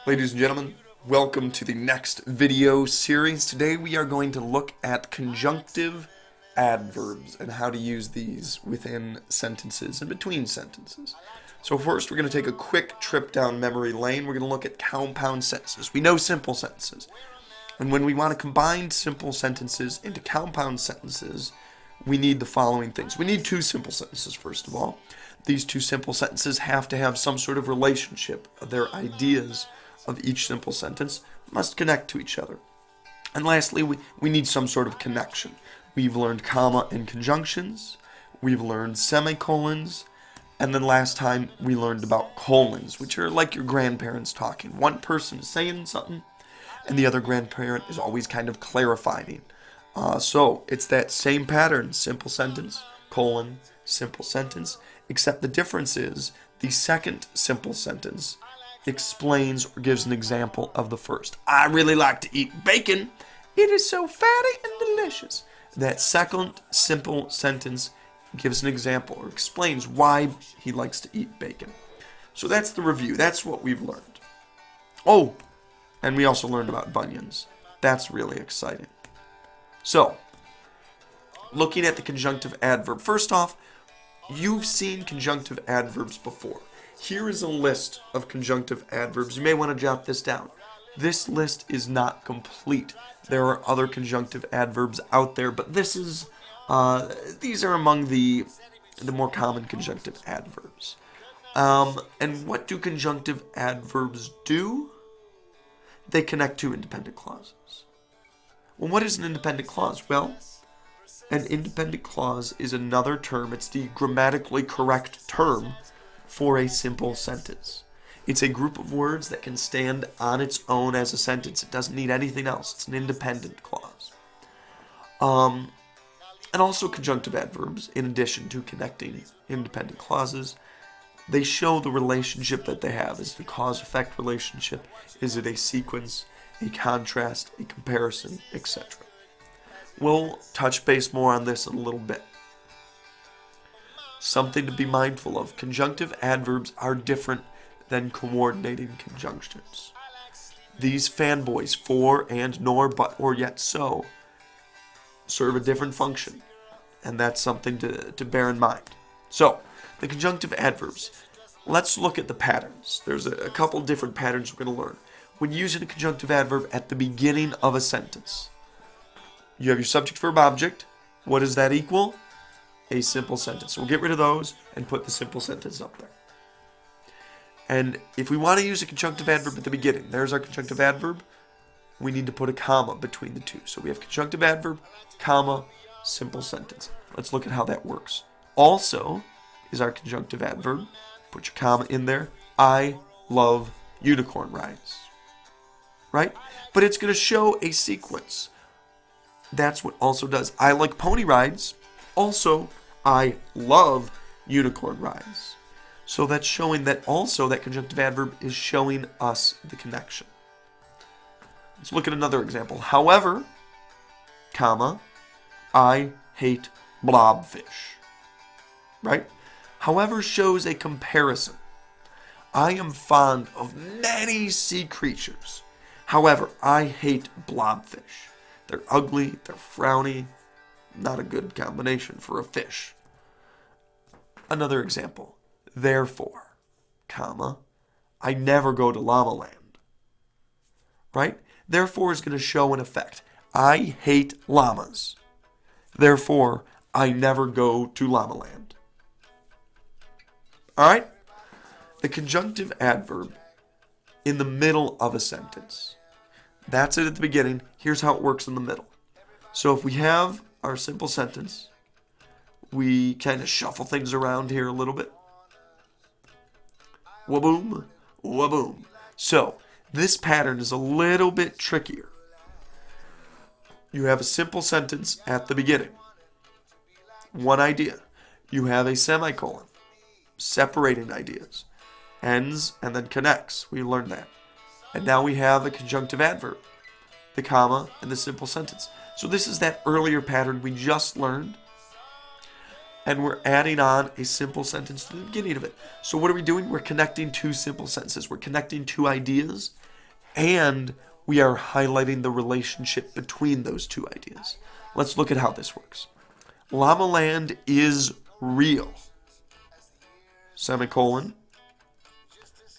Ladies and gentlemen, welcome to the next video series. Today we are going to look at conjunctive adverbs and how to use these within sentences and between sentences. So first we're going to take a quick trip down memory lane. We're going to look at compound sentences. We know simple sentences. And when we want to combine simple sentences into compound sentences, we need the following things. We need two simple sentences, first of all. These two simple sentences have to have some sort of relationship. Their ideas of each simple sentence must connect to each other. And lastly, we need some sort of connection. We've learned comma and conjunctions. We've learned semicolons. And then last time we learned about colons, which are like your grandparents talking. One person is saying something, and the other grandparent is always kind of clarifying. So it's that same pattern, simple sentence, colon, simple sentence, except the difference is the second simple sentence explains or gives an example of the first. I really like to eat bacon. It is so fatty and delicious. That second simple sentence gives an example or explains why he likes to eat bacon. So that's the review. That's what we've learned. Oh, and we also learned about bunions. That's really exciting. So, looking at the conjunctive adverb. First off, you've seen conjunctive adverbs before. Here is a list of conjunctive adverbs. You may want to jot this down. This list is not complete. There are other conjunctive adverbs out there, but these are among the more common conjunctive adverbs. And what do conjunctive adverbs do? They connect to independent clauses. Well, what is an independent clause? Well, an independent clause is another term. It's the grammatically correct term for a simple sentence. It's a group of words that can stand on its own as a sentence. It doesn't need anything else. It's an independent clause. And also conjunctive adverbs, in addition to connecting independent clauses, they show the relationship that they have. Is it a cause-effect relationship? Is it a sequence, a contrast, a comparison, etc.? We'll touch base more on this in a little bit. Something to be mindful of. Conjunctive adverbs are different than coordinating conjunctions. These fanboys, for, and, nor, but, or, yet, so, serve a different function. And that's something to bear in mind. So, the conjunctive adverbs. Let's look at the patterns. There's a couple different patterns we're going to learn. When using a conjunctive adverb at the beginning of a sentence, you have your subject, verb, object. What does that equal? A simple sentence. So we'll get rid of those and put the simple sentence up there. And if we want to use a conjunctive adverb at the beginning, there's our conjunctive adverb, we need to put a comma between the two. So we have conjunctive adverb, comma, simple sentence. Let's look at how that works. Also is our conjunctive adverb, put your comma in there, I love unicorn rides. Right? But it's going to show a sequence. That's what also does. I like pony rides. Also, I love unicorn rides. So that's showing that also that conjunctive adverb is showing us the connection. Let's look at another example. However, comma, I hate blobfish. Right? However shows a comparison. I am fond of many sea creatures. However, I hate blobfish. They're ugly, they're frowny, not a good combination for a fish. Another example. Therefore, comma, I never go to Llama Land. Right? Therefore is going to show an effect. I hate llamas. Therefore, I never go to Llama Land. Alright? The conjunctive adverb in the middle of a sentence. That's it at the beginning. Here's how it works in the middle. So if we have our simple sentence, we kind of shuffle things around here a little bit. Waboom, waboom. So this pattern is a little bit trickier. You have a simple sentence at the beginning. One idea. You have a semicolon. Separating ideas. Ends and then connects. We learned that. And now we have a conjunctive adverb, the comma, and the simple sentence. So this is that earlier pattern we just learned. And we're adding on a simple sentence to the beginning of it. So what are we doing? We're connecting two simple sentences. We're connecting two ideas. and we are highlighting the relationship between those two ideas. Let's look at how this works. Llama Land is real. Semicolon.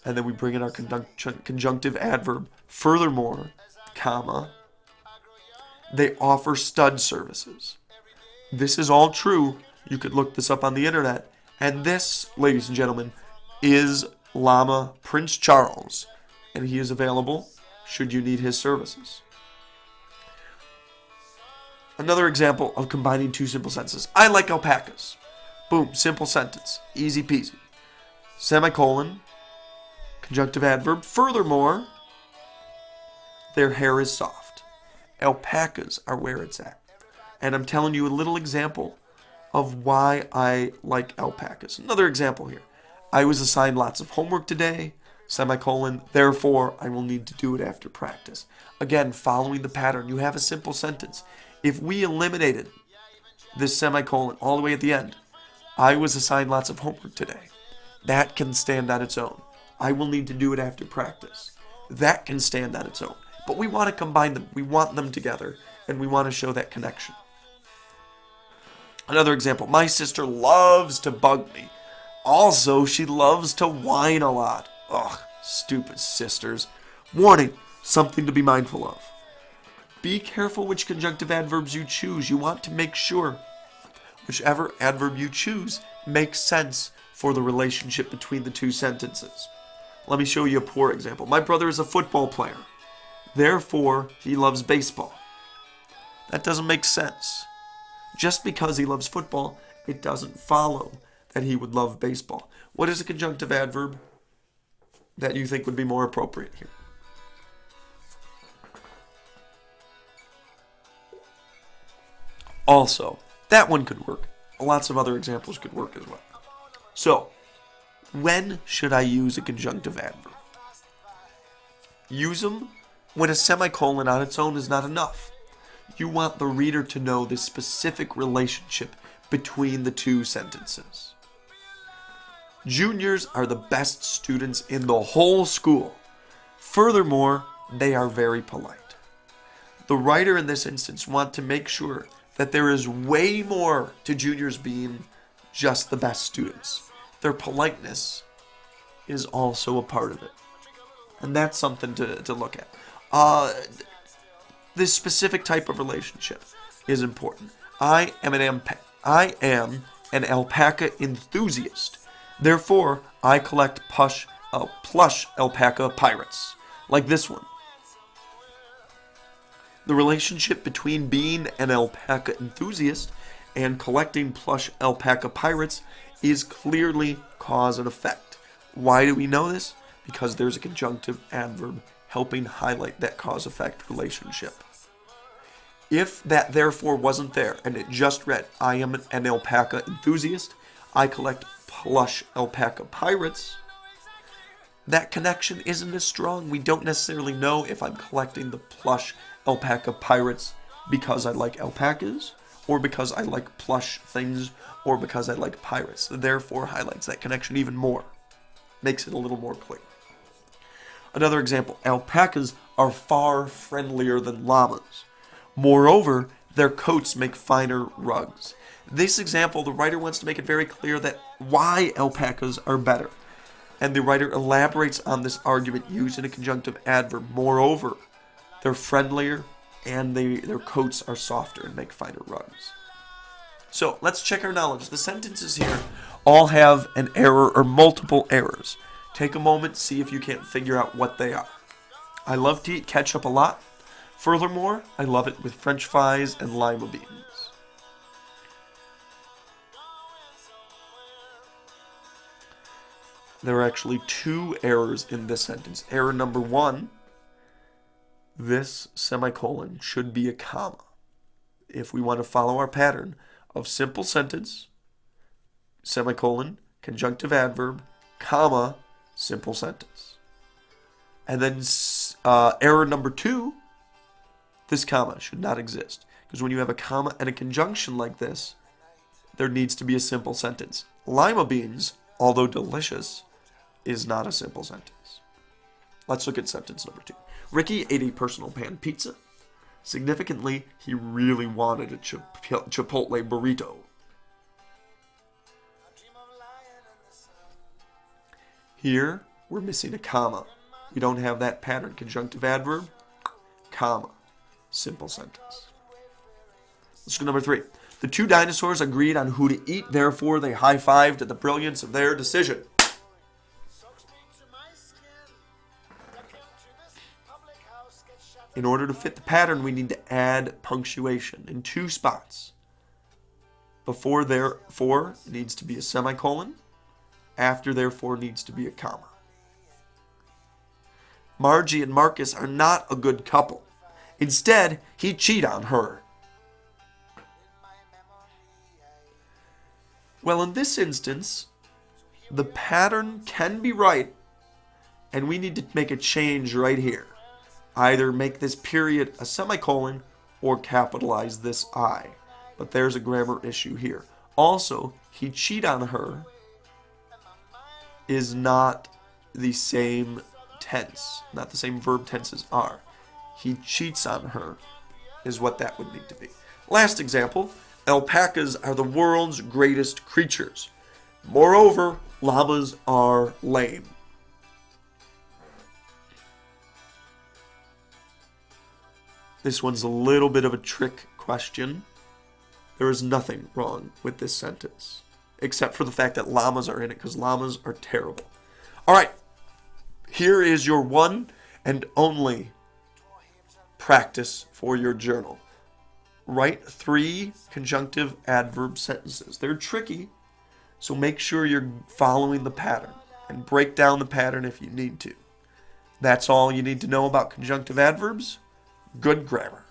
And then we bring in our conjunctive adverb. Furthermore, comma, they offer stud services. This is all true. You could look this up on the internet. And this, ladies and gentlemen, is Llama Prince Charles. And he is available should you need his services. Another example of combining two simple sentences. I like alpacas. Boom, simple sentence. Easy peasy. Semicolon, conjunctive adverb. Furthermore, their hair is soft. Alpacas are where it's at. And I'm telling you a little example of why I like alpacas. Another example here. I was assigned lots of homework today. Semicolon, therefore, I will need to do it after practice. Again, following the pattern, you have a simple sentence. If we eliminated this semicolon all the way at the end, I was assigned lots of homework today. That can stand on its own. I will need to do it after practice. That can stand on its own. But we want to combine them. We want them together, and we want to show that connection. Another example. My sister loves to bug me. Also, she loves to whine a lot. Ugh, stupid sisters. Warning, something to be mindful of. Be careful which conjunctive adverbs you choose. You want to make sure whichever adverb you choose makes sense for the relationship between the two sentences. Let me show you a poor example. My brother is a football player. Therefore, he loves baseball. That doesn't make sense. Just because he loves football, it doesn't follow that he would love baseball. What is a conjunctive adverb that you think would be more appropriate here? Also, that one could work. Lots of other examples could work as well. So, when should I use a conjunctive adverb? Use them when a semicolon on its own is not enough. You want the reader to know the specific relationship between the two sentences. Juniors are the best students in the whole school. Furthermore, they are very polite. The writer in this instance wants to make sure that there is way more to juniors being just the best students. Their politeness is also a part of it. And that's something to look at. This specific type of relationship is important. I am an alpaca enthusiast. Therefore, I collect plush alpaca pirates, like this one. The relationship between being an alpaca enthusiast and collecting plush alpaca pirates is clearly cause and effect. Why do we know this? Because there's a conjunctive adverb helping highlight that cause-effect relationship. If that therefore wasn't there and it just read, I am an alpaca enthusiast, I collect plush alpaca pirates, that connection isn't as strong. We don't necessarily know if I'm collecting the plush alpaca pirates because I like alpacas, or because I like plush things, or because I like pirates. Therefore highlights that connection even more. Makes it a little more clear. Another example, alpacas are far friendlier than llamas. Moreover, their coats make finer rugs. This example, the writer wants to make it very clear that why alpacas are better. And the writer elaborates on this argument using a conjunctive adverb. Moreover, they're friendlier and their coats are softer and make finer rugs. So let's check our knowledge. The sentences here all have an error or multiple errors. Take a moment, see if you can't figure out what they are. I love to eat ketchup a lot. Furthermore, I love it with French fries and lima beans. There are actually two errors in this sentence. Error number one, this semicolon should be a comma. If we want to follow our pattern of simple sentence, semicolon, conjunctive adverb, comma, simple sentence. And then error number two, this comma should not exist. Because when you have a comma and a conjunction like this, there needs to be a simple sentence. Lima beans, although delicious, is not a simple sentence. Let's look at sentence number 2. Ricky ate a personal pan pizza. Significantly, he really wanted a Chipotle burrito. Here, we're missing a comma. We don't have that pattern. Conjunctive adverb, comma. Simple sentence. Let's go number 3. The two dinosaurs agreed on who to eat, therefore they high-fived at the brilliance of their decision. In order to fit the pattern, we need to add punctuation in 2 spots. Before therefore needs to be a semicolon. After therefore needs to be a comma. Margie and Marcus are not a good couple. Instead, he cheated on her. Well, in this instance, the pattern can be right, and we need to make a change right here. Either make this period a semicolon or capitalize this I. But there's a grammar issue here. Also, he cheated on her is not the same tense, not the same verb tenses are. He cheats on her is what that would need to be. Last example, alpacas are the world's greatest creatures. Moreover, llamas are lame. This one's a little bit of a trick question. There is nothing wrong with this sentence, except for the fact that llamas are in it, because llamas are terrible. All right, here is your one and only practice for your journal. Write 3 conjunctive adverb sentences. They're tricky, so make sure you're following the pattern and break down the pattern if you need to. That's all you need to know about conjunctive adverbs. Good grammar.